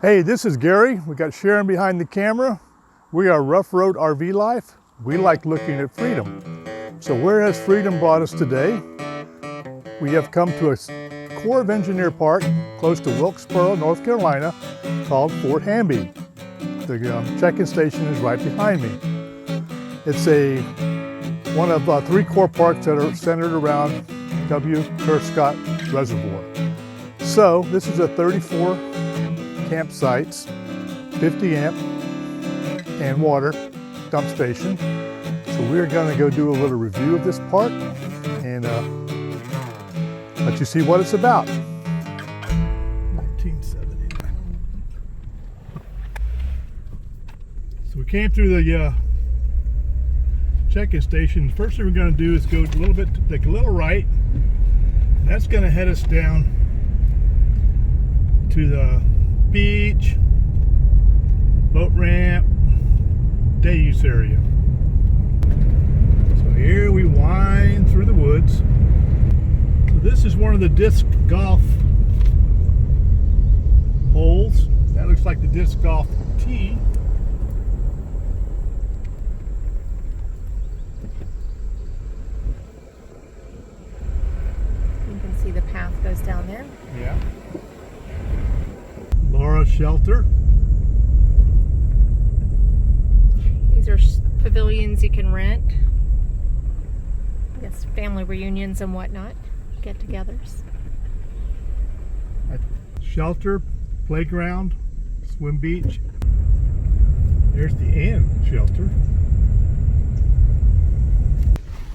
Hey, this is Gary. We got Sharon behind the camera. We are Rough Road RV Life. We like looking at freedom. So where has freedom brought us today? We have come to a Corps of Engineer park close to Wilkesboro, North Carolina, called Fort Hamby. The check-in station is right behind me. It's one of 3 Corps parks that are centered around Kerr Scott Reservoir. So this is a 34 campsites, 50 amp and water dump station. So we're going to go do a little review of this park and let you see what it's about. 1970. So we came through the check-in station. The first thing we're going to do is go a little bit, take a little right. And that's going to head us down to the beach, boat ramp, day use area. So here we wind through the woods. So this is one of the disc golf holes. That looks like the disc golf tee. You can see the path goes down there. Yeah. Laura Shelter. These are pavilions you can rent. I guess family reunions and whatnot, get-togethers. Shelter, playground, swim beach. There's the inn shelter.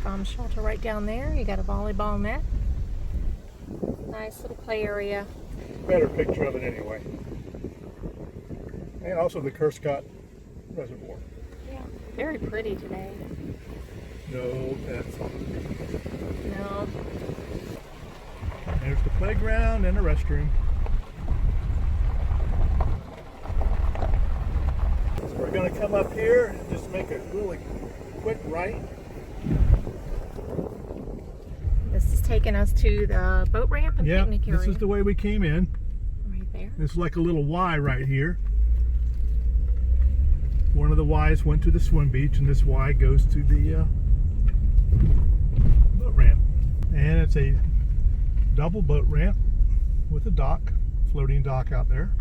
Tom's shelter right down there. You got a volleyball net. Nice little play area. Better picture of it anyway. And also the Kerr Scott Reservoir. Yeah, very pretty today. No, that's all. No. There's the playground and the restroom. So we're going to come up here and just make a really quick right. This is taking us to the boat ramp and picnic area. This is the way we came in. Right there. This is like a little Y right here. One of the Y's went to the swim beach, and this Y goes to the boat ramp. And it's a double boat ramp with a dock, floating dock out there.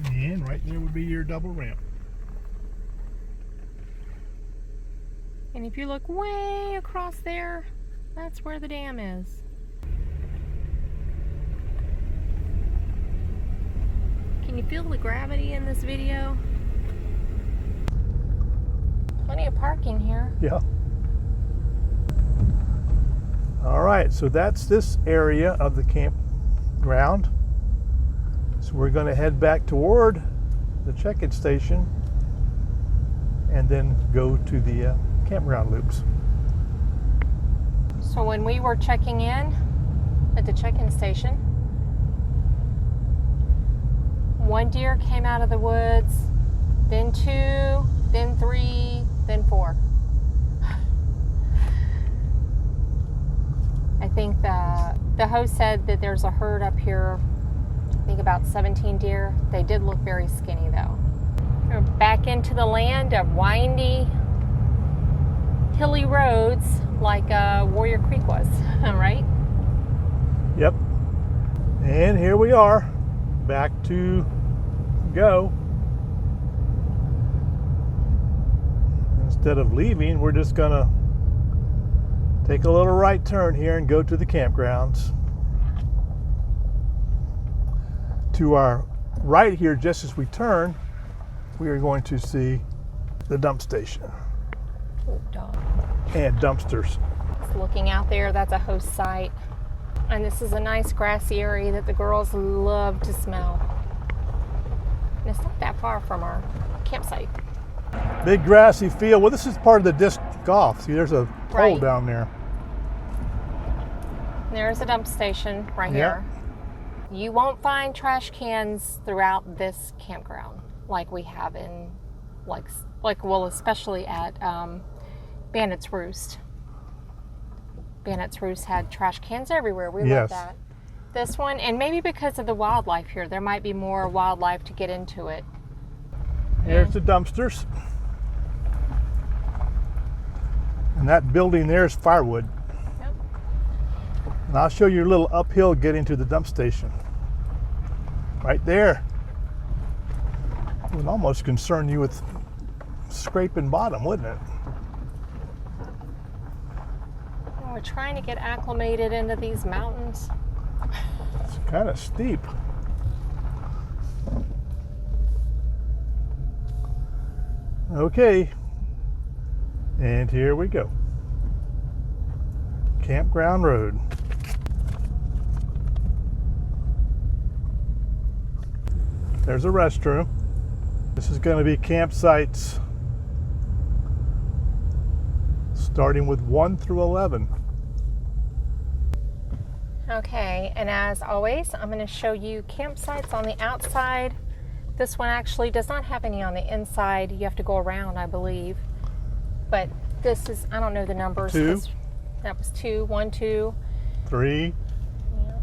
And right there would be your double ramp. And if you look way across there, that's where the dam is. Can you feel the gravity in this video? Plenty of parking here. Yeah. All right, so that's this area of the campground. So we're going to head back toward the check-in station and then go to the campground loops. So when we were checking in at the check-in station, 1 deer came out of the woods, then 2, then 3, then 4. I think the host said that there's a herd up here, I think about 17 deer. They did look very skinny though. We're back into the land of windy, hilly roads like Warrior Creek was, right? Yep. And here we are, back to go. Instead of leaving, we're just gonna take a little right turn here and go to the campgrounds. To our right here, just as we turn, we are going to see the dump station. Oh, dog. And dumpsters. Just looking out there, that's a host site. And this is a nice grassy area that the girls love to smell. And it's not that far from our campsite. Big grassy field. Well, this is part of the disc golf. See, there's a pole Right. down there. There's a dump station right Yeah. here. You won't find trash cans throughout this campground like we have in, well, especially at Bandit's Roost. Bandit's Roost had trash cans everywhere. We love that. This one, and maybe because of the wildlife here, there might be more wildlife to get into it. Here's the dumpsters. And that building there is firewood. Yep. And I'll show you a little uphill getting to the dump station. Right there. It would almost concern you with scraping bottom, wouldn't it? We're trying to get acclimated into these mountains. It's kind of steep. Okay, and here we go. Campground Road. There's a restroom. This is going to be campsites starting with 1 through 11. Okay, and as always, I'm going to show you campsites on the outside. This one actually does not have any on the inside. You have to go around, I believe. But this is, I don't know the numbers. 2. That was 2, 1, 2. 3. Yeah.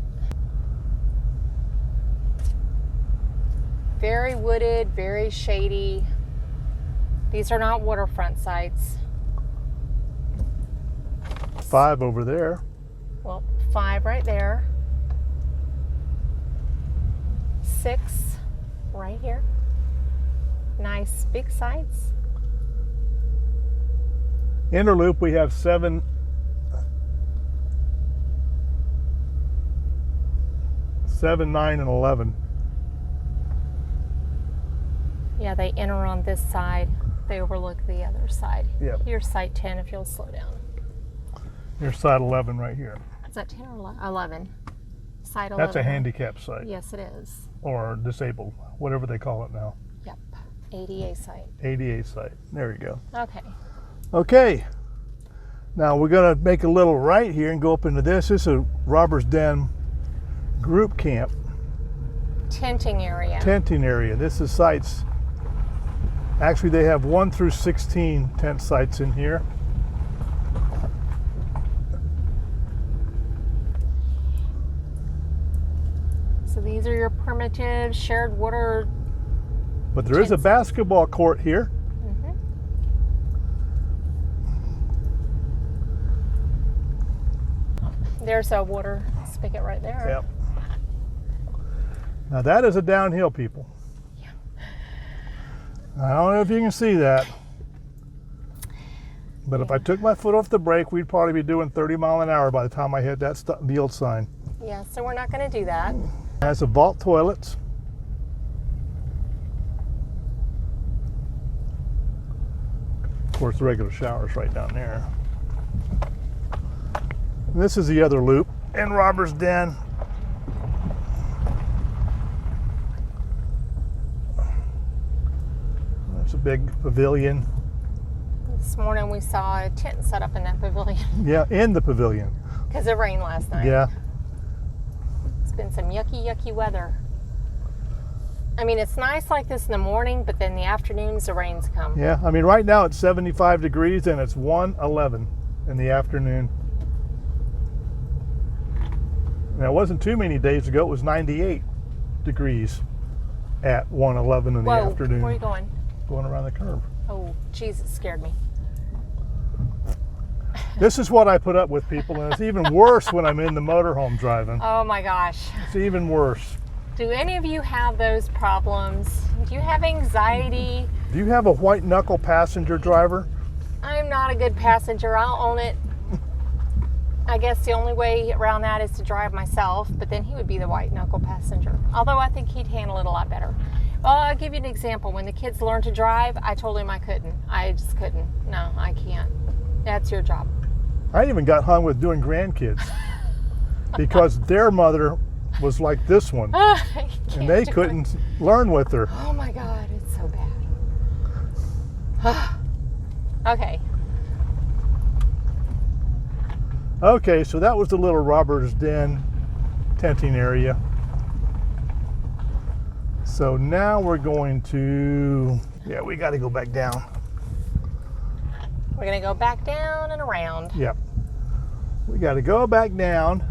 Very wooded, very shady. These are not waterfront sites. 5 over there. Well, 5 right there. 6 right here. Nice big sites. Inner loop, we have 7. 7, 9, and 11. Yeah, they enter on this side. They overlook the other side. Yep. Here's site 10 if you'll slow down. Here's side 11 right here. Is that 10 or 11? Site 11. That's a handicap site. Yes, it is. Or disabled, whatever they call it now. Yep. ADA site. ADA site. There you go. Okay. Okay. Now we're going to make a little right here and go up into this. This is a Robber's Den group camp. Tenting area. Tenting area. This is sites. Actually, they have 1 through 16 tent sites in here. So these are your primitive shared water. But there is a basketball court here. Mm-hmm. There's a water spigot right there. Yep. Now that is a downhill, people. Yeah. I don't know if you can see that. But if I took my foot off the brake, we'd probably be doing 30 miles an hour by the time I hit that yield sign. Yeah, so we're not going to do that. It has a vault toilets. Of course, the regular shower's right down there. And this is the other loop in Robber's Den. There's a big pavilion. This morning we saw a tent set up in that pavilion Yeah, in the pavilion. because it rained last night. Yeah. It's been some yucky weather. I mean, it's nice like this in the morning, but then the afternoons the rains come. Yeah, I mean, right now it's 75 degrees and it's 1:11 in the afternoon. Now, it wasn't too many days ago, it was 98 degrees at 1:11 in the Whoa, afternoon. where are you going? Going around the curve. Oh, jeez, it scared me. This is what I put up with, people, and it's even worse when I'm in the motorhome driving. Oh my gosh. It's even worse. Do any of you have those problems? Do you have anxiety? Do you have a white knuckle passenger driver? I'm not a good passenger. I'll own it. I guess the only way around that is to drive myself, but then he would be the white knuckle passenger. Although I think he'd handle it a lot better. Well, I'll give you an example. When the kids learned to drive, I told him I couldn't. I just couldn't. No, I can't. That's your job. I even got hung with doing grandkids because their mother was like this one, and they couldn't learn with her. Oh my God, it's so bad. Okay. Okay, so that was the little Robber's Den tenting area. So now we're going to, we got to go back down. We're going to go back down and around. Yep. We got to go back down.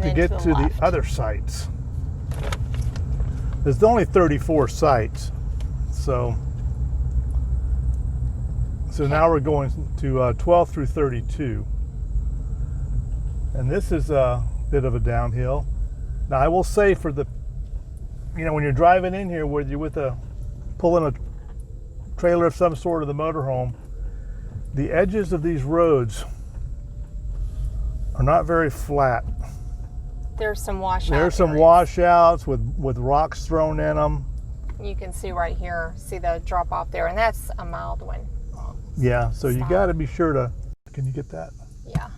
to then get to to the the left. other sites. There's only 34 sites, so now we're going to 12 through 32, and this is a bit of a downhill. Now I will say, for the, when you're driving in here, whether you're pulling a trailer of some sort of the motorhome, the edges of these roads are not very flat. There's some washouts. There's some washouts with rocks thrown in them. You can see right here, see the drop off there, and that's a mild one. Yeah, so you Stop. got to be sure to, can you get that? Yeah.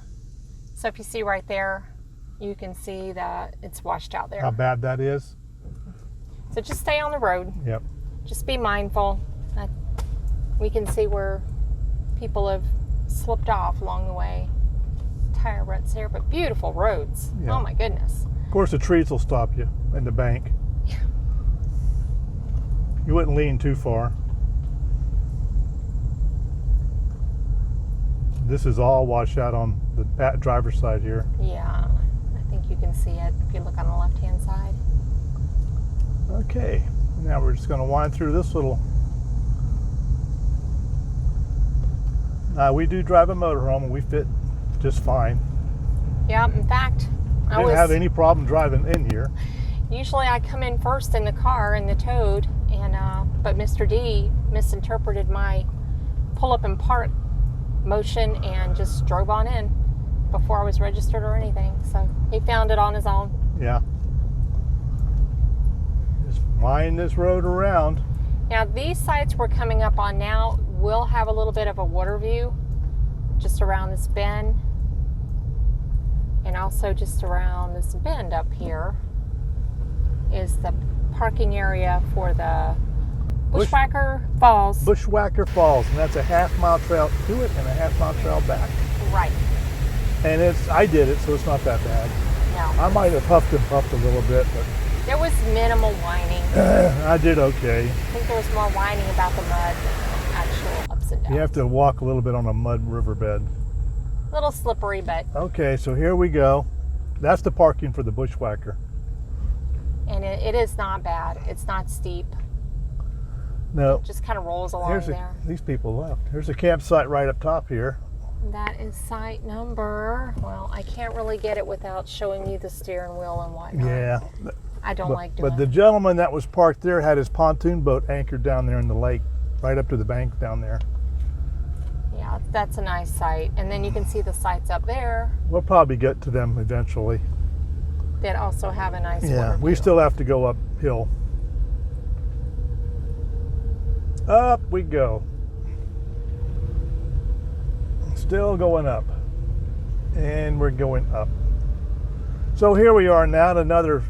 So if you see right there, you can see that it's washed out there. How bad that is? So just stay on the road. Yep. Just be mindful. We can see where people have slipped off along the way. Tire ruts here, but beautiful roads. Yeah. Oh my goodness. Of course, the trees will stop you in the bank. You wouldn't lean too far. This is all washed out on the driver's side here. Yeah, I think you can see it if you look on the left-hand side. Okay, now we're just going to wind through this little. We do drive a motorhome, and we fit just fine. Yeah, in fact, I didn't have any problem driving in here. Usually I come in first in the car in the Toad, but Mr. D misinterpreted my pull up and park motion and just drove on in before I was registered or anything. So he found it on his own. Yeah. Just wind this road around. Now these sites we're coming up on now will have a little bit of a water view just around this bend, and also just around this bend up here is the parking area for the Bushwhacker Falls. Bushwhacker Falls, and that's a half-mile trail to it and a half-mile trail back. Right. And I did it, so it's not that bad. No. I might have huffed and puffed a little bit, but There was minimal whining. I did okay. I think there was more whining about the mud than actual ups and downs. You have to walk a little bit on a mud riverbed. A little slippery, but Okay, so here we go. That's the parking for the Bushwhacker. and it is not bad. It's not steep. No, It just kind of rolls along there. these people left. Here's a campsite right up top here. That is site number. Well, I can't really get it without showing you the steering wheel and whatnot. Yeah. I don't like doing But the gentleman that was parked there had his pontoon boat anchored down there in the lake, right up to the bank down there. Yeah, that's a nice site. And then you can see the sites up there We'll probably get to them eventually. that also have a nice Yeah, water we view. still have to go uphill. Up we go. Still going up. And we're going up. So here we are now at another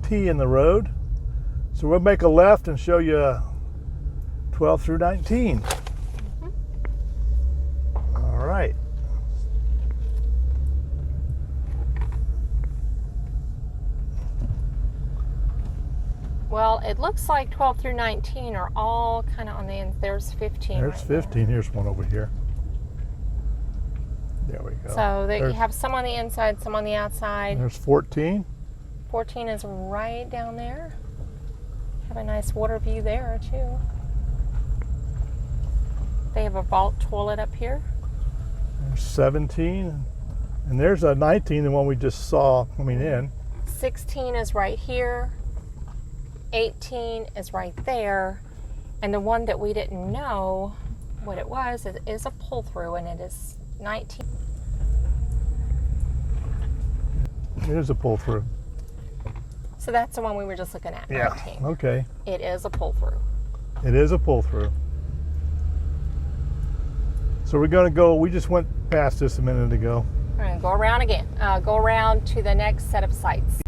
T in the road. So we'll make a left and show you 12 through 19. All right. Well, it looks like 12 through 19 are all kind of on the end. There's 15. There's right 15. Here's one over here. There we go. There. So they There's- have some on the inside, some on the outside. There's 14. 14 is right down there. Have a nice water view there too. They have a vault toilet up here. There's 17. And there's a 19, the one we just saw coming in. 16 is right here. 18 is right there. And the one that we didn't know what it was is a pull through, and it is 19. Here's a pull through. So that's the one we were just looking at. Yeah. 19. Okay. It is a pull through. It is a pull through. So we're going to go, we just went past this a minute ago. We're going to go around again. Go around to the next set of sites.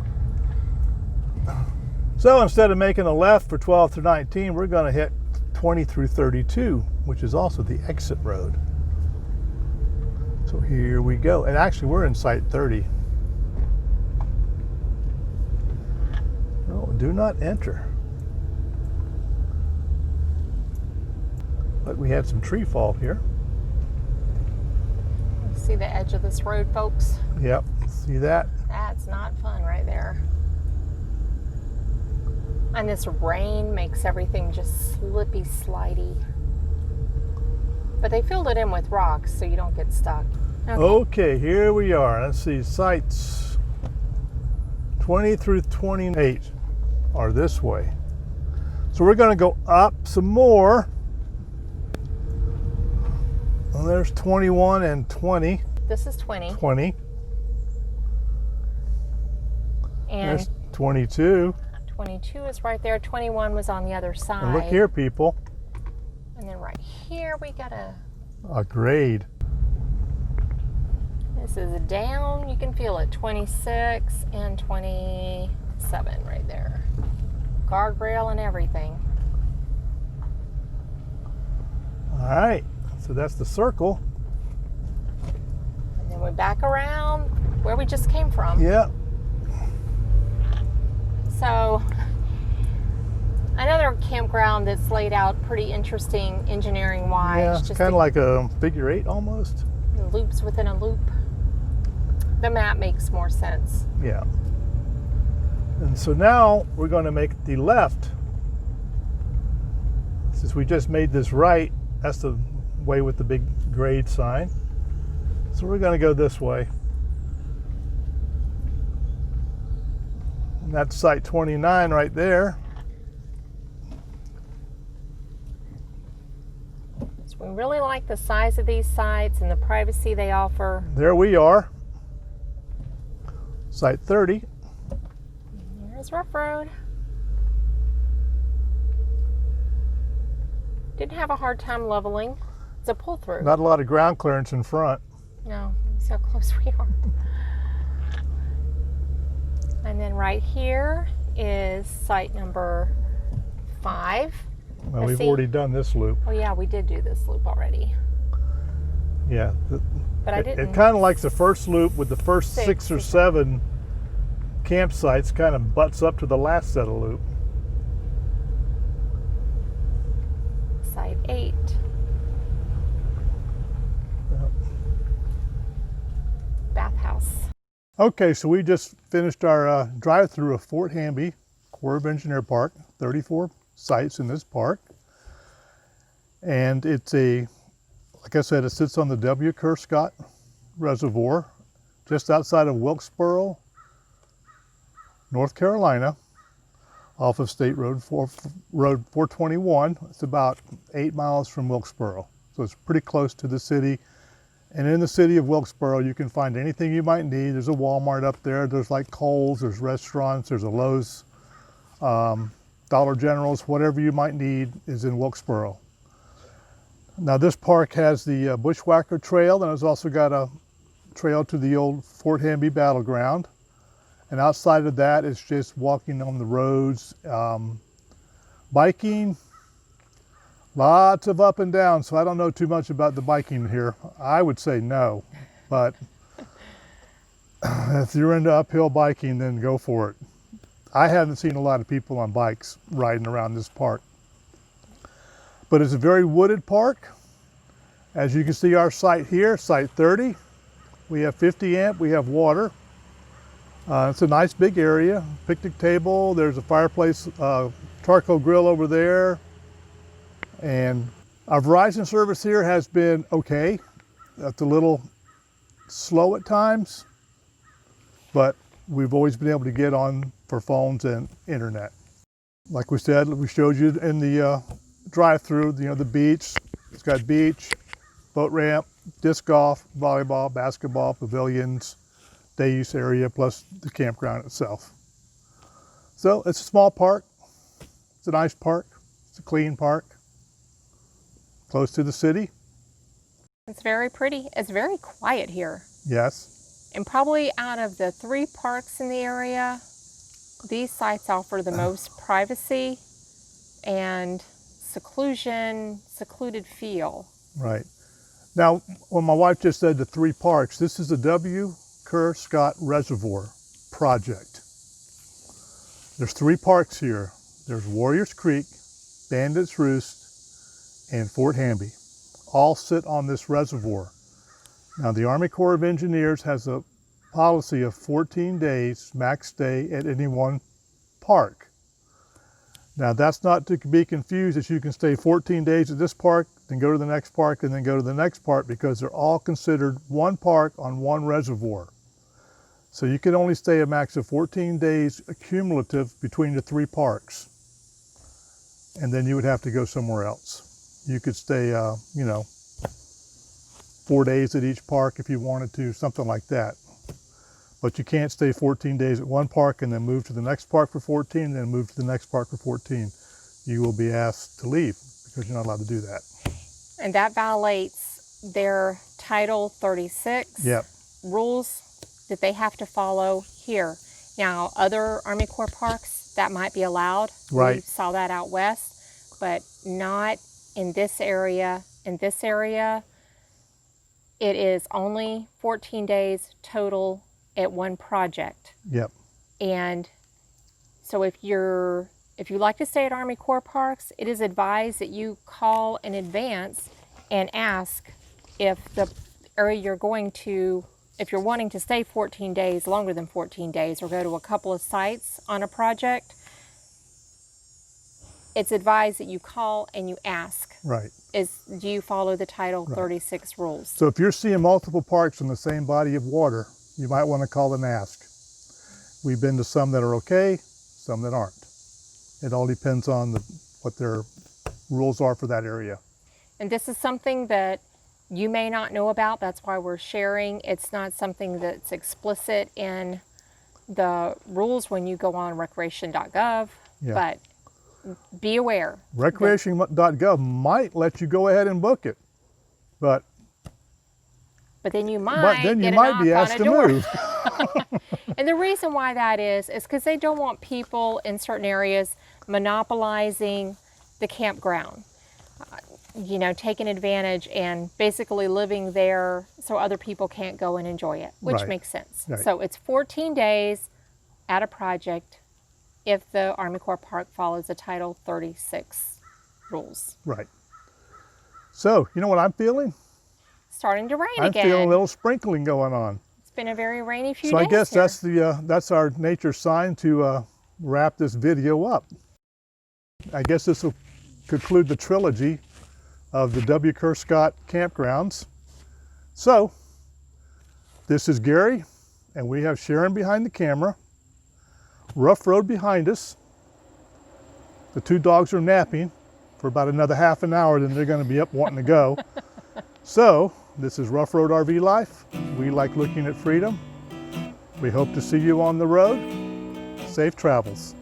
So instead of making a left for 12 through 19, we're going to hit 20 through 32, which is also the exit road. So here we go. And actually, we're in site 30. No, do not enter. But we had some tree fall here. See the edge of this road, folks? Yep, see that? That's not fun right there. And this rain makes everything just slippy, slidey. But they filled it in with rocks so you don't get stuck. Okay, here we are. Let's see, sites 20 through 28 are this way. So we're going to go up some more. And there's 21 and 20. This is 20. 20. And there's 22. 22 is right there. 21 was on the other side. And look here, people. And then right here we got a grade. This is down. You can feel it. 26 and 27 right there. Guardrail and everything. All right. So that's the circle. And then we're back around where we just came from. Yeah. So another campground that's laid out pretty interesting engineering wise. Yeah, just kind of like a figure eight almost. Loops within a loop. The map makes more sense. Yeah. And so now we're going to make the left. Since we just made this right, that's the way with the big grade sign. So we're going to go this way. And that's site 29 right there. So we really like the size of these sites and the privacy they offer. There we are. Site 30. Here's Ruff Road. Didn't have a hard time leveling. It's a pull through. Not a lot of ground clearance in front. No, see how close we are. And then right here is site number 5. Well, we've already done this loop. Oh yeah, we did do this loop already. Yeah. But I didn't. It kind of like the first loop with the first 6 or 7 campsites kind of butts up to the last set of loop. Site 8. Yep. Bathhouse. Okay, so we just finished our drive-through of Fort Hamby Corps of Engineer Park. 34 sites in this park. And it's like I said, it sits on the Kerr Scott Reservoir, just outside of Wilkesboro, North Carolina, off of State Road 421. It's about 8 miles from Wilkesboro. So it's pretty close to the city. And in the city of Wilkesboro, you can find anything you might need. There's a Walmart up there. There's like Kohl's, there's restaurants, there's a Lowe's, Dollar General's, whatever you might need is in Wilkesboro. Now this park has the Bushwhacker Trail, and it's also got a trail to the old Fort Hamby Battleground. And outside of that, it's just walking on the roads, biking, lots of up and down. So I don't know too much about the biking here. I would say no, but if you're into uphill biking, then go for it. I haven't seen a lot of people on bikes riding around this park. But it's a very wooded park. As you can see, our site here, site 30, we have 50 amp, we have water. It's a nice big area, picnic table, there's a fireplace, charcoal grill over there. And our Verizon service here has been okay. It's a little slow at times, but we've always been able to get on for phones and internet. Like we said, we showed you in the drive-through, the beach. It's got beach, boat ramp, disc golf, volleyball, basketball, pavilions, day use area, plus the campground itself. So it's a small park. It's a nice park. It's a clean park. Close to the city. It's very pretty. It's very quiet here. Yes. And probably out of the 3 parks in the area, these sites offer the most privacy and secluded feel. Right. Now, when my wife just said the 3 parks, this is the Kerr Scott Reservoir project. There's 3 parks here. There's Warriors Creek, Bandits Roost, and Fort Hamby. All sit on this reservoir. Now, the Army Corps of Engineers has a policy of 14 days max stay at any one park. Now that's not to be confused as you can stay 14 days at this park, then go to the next park, and then go to the next park, because they're all considered one park on one reservoir. So you can only stay a max of 14 days cumulative between the 3 parks. And then you would have to go somewhere else. You could stay, 4 days at each park if you wanted to, something like that. But you can't stay 14 days at one park and then move to the next park for 14, and then move to the next park for 14. You will be asked to leave because you're not allowed to do that. And that violates their Title 36 Yep. rules that they have to follow here. Now, other Army Corps parks, that might be allowed. Right. We saw that out west, but not in this area. In this area, it is only 14 days total at one project. Yep. And so if you like to stay at Army Corps parks, it is advised that you call in advance and ask if the area you're going to, if you're wanting to stay 14 days, longer than 14 days, or go to a couple of sites on a project, it's advised that you call and you ask. Right. Do you follow the Title 36 rules? So if you're seeing multiple parks in the same body of water, you might want to call and ask. We've been to some that are okay, some that aren't. It all depends on what their rules are for that area. And this is something that you may not know about. That's why we're sharing. It's not something that's explicit in the rules when you go on recreation.gov, Yeah. but be aware. Recreation.gov might let you go ahead and book it, but then you might then you get a might knock be on asked a to door. move. And the reason why that is because they don't want people in certain areas monopolizing the campground. Taking advantage and basically living there so other people can't go and enjoy it, which Right. makes sense. Right. So it's 14 days at a project if the Army Corps Park follows the Title 36 rules. Right. So, you know what I'm feeling? Starting to rain I'm again. feeling a little sprinkling going on. It's been a very rainy few So days I guess here. that's our nature sign to wrap this video up. I guess this will conclude the trilogy of the W. Kerr Scott campgrounds. So, this is Gary, and we have Sharon behind the camera, Ruff Road behind us. The 2 dogs are napping for about another half an hour, then they're going to be up wanting to go. So, this is Ruff Road RV Life. We like looking at freedom. We hope to see you on the road. Safe travels.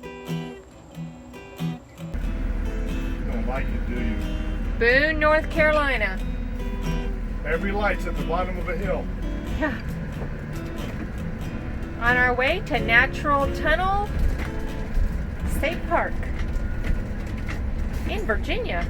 You don't like it, do you? Boone, North Carolina. Every light's at the bottom of a hill. Yeah. On our way to Natural Tunnel State Park in Virginia.